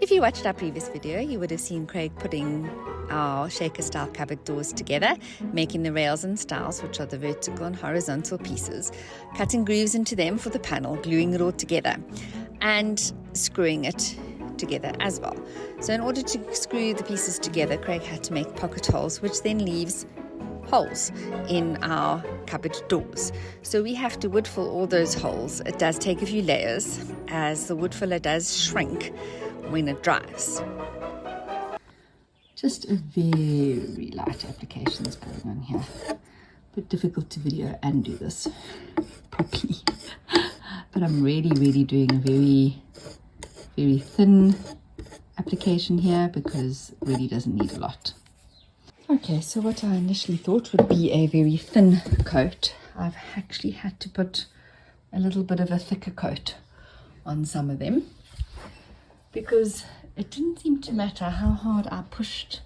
If you watched our previous video, you would have seen Craig putting our shaker style cupboard doors together, making the rails and stiles, which are the vertical and horizontal pieces, cutting grooves into them for the panel, gluing it all together, and screwing it together as well. So in order to screw the pieces together, Craig had to make pocket holes, which then leaves holes in our cupboard doors. So we have to wood fill all those holes. It does take a few layers as the wood filler does shrink when it dries. Just a very light application is going on here. A bit difficult to video and do this properly. But I'm really doing a very thin application here because it really doesn't need a lot. Okay, so what I initially thought would be a very thin coat, I've actually had to put a little bit of a thicker coat on some of them because it didn't seem to matter how hard I pushed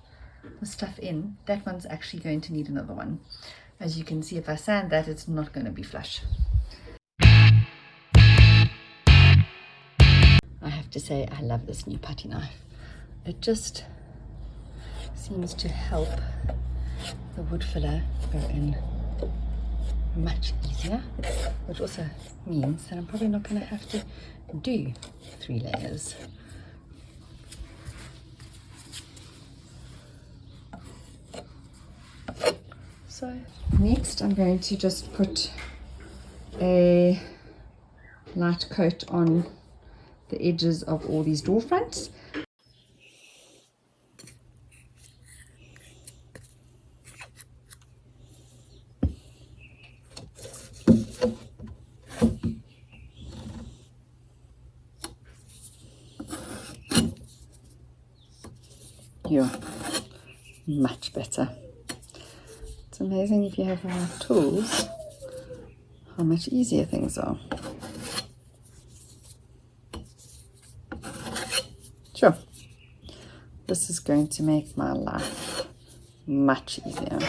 the stuff in. That one's actually going to need another one. As you can see, if I sand that, it's not going to be flush. I have to say, I love this new putty knife. It just seems to help the wood filler go in much easier, which also means that I'm probably not going to have to do 3 layers. So next I'm going to just put a light coat on the edges of all these door fronts. Yeah, much better. It's amazing if you have the right tools, how much easier things are. Sure, this is going to make my life much easier.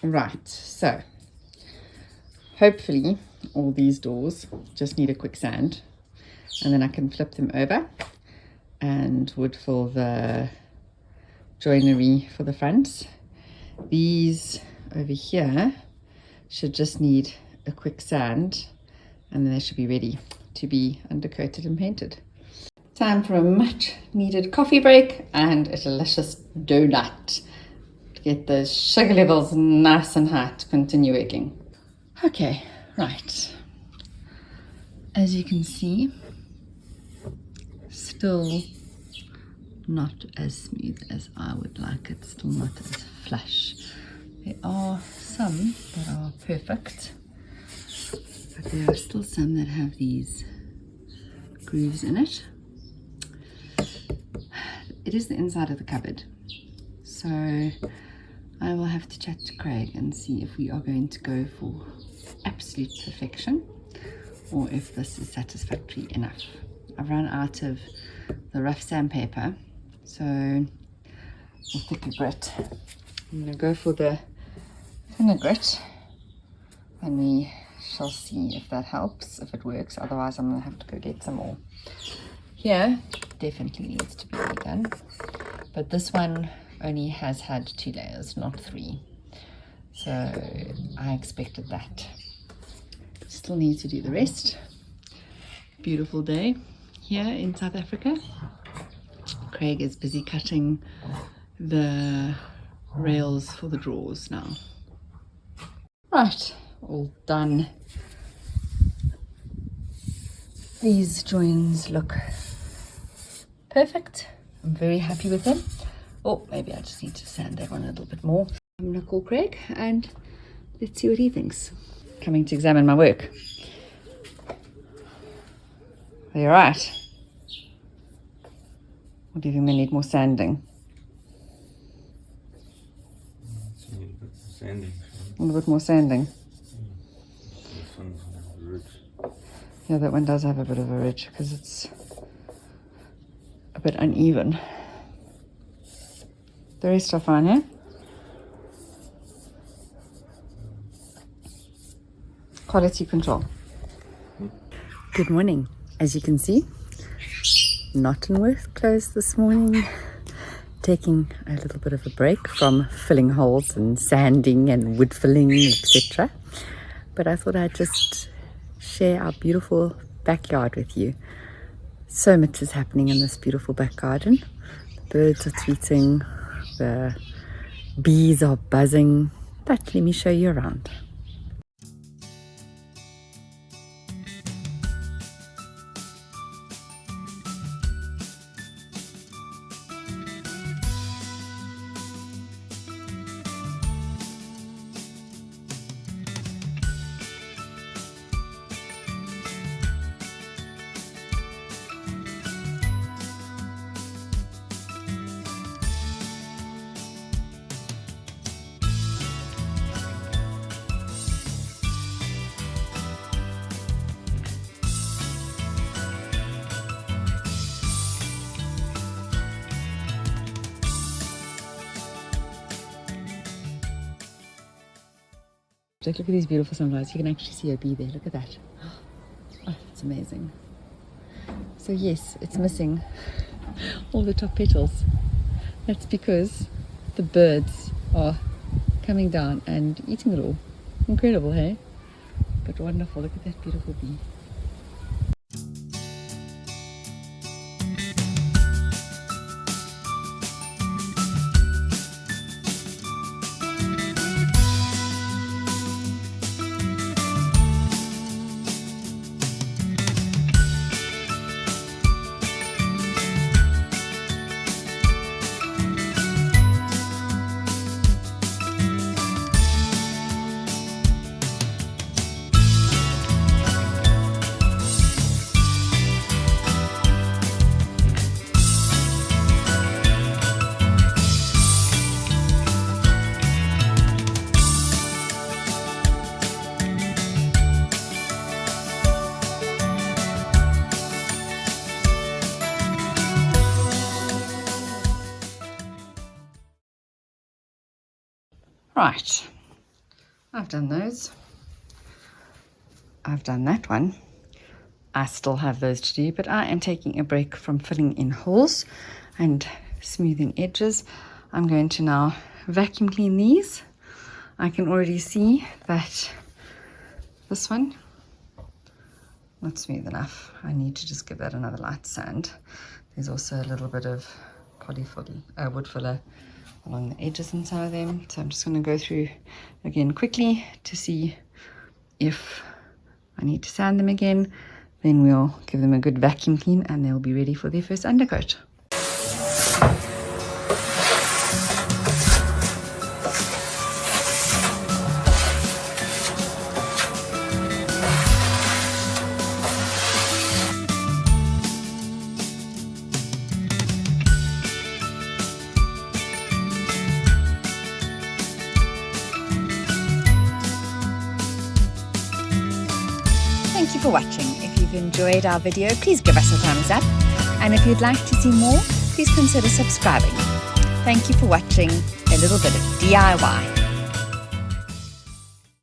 Right, so hopefully all these doors just need a quick sand and then I can flip them over and wood fill the joinery for the fronts. These over here should just need a quick sand and then they should be ready to be undercoated and painted. Time for a much needed coffee break and a delicious donut. Get those sugar levels nice and high to continue working. Okay, right. As you can see, still not as smooth as I would like it, still not as flush. There are some that are perfect, but there are still some that have these grooves in it. It is the inside of the cupboard, so I will have to chat to Craig and see if we are going to go for absolute perfection or if this is satisfactory enough. I've run out of the rough sandpaper, so the thicker grit. I'm going to go for the thinner grit and we shall see if that helps, if it works. Otherwise I'm going to have to go get some more. Here definitely needs to be redone, but this one only has had 2 layers, not 3. So I expected that. Still need to do the rest. Beautiful day here in South Africa. Craig is busy cutting the rails for the drawers now. Right, all done. These joins look perfect. I'm very happy with them. Oh, maybe I just need to sand that one a little bit more. I'm going to call Craig and let's see what he thinks. Coming to examine my work. Are you right? Or do you think they need more sanding? A little bit more sanding. Yeah, that one does have a bit of a ridge because it's a bit uneven. The rest are fine, eh? Quality control. Good morning. As you can see, not in work clothes this morning. Taking a little bit of a break from filling holes and sanding and wood filling, etc. But I thought I'd just share our beautiful backyard with you. So much is happening in this beautiful back garden. The birds are tweeting, the bees are buzzing, but let me show you around. Look at these beautiful sunflowers. You can actually see a bee there. Look at that. Oh, it's amazing. So yes, it's missing all the top petals. That's because the birds are coming down and eating it all. Incredible, hey? But wonderful. Look at that beautiful bee. Right, I've done those. I've done that one. I still have those to do, but I am taking a break from filling in holes and smoothing edges. I'm going to now vacuum clean these. I can already see that this one, not smooth enough. I need to just give that another light sand. There's also a little bit of wood filler along the edges and some of them. So I'm just going to go through again quickly to see if I need to sand them again. Then we'll give them a good vacuum clean and they'll be ready for their first undercoat. Thank you for watching. If you've enjoyed our video, please give us a thumbs up. And if you'd like to see more, please consider subscribing. Thank you for watching a little bit of DIY.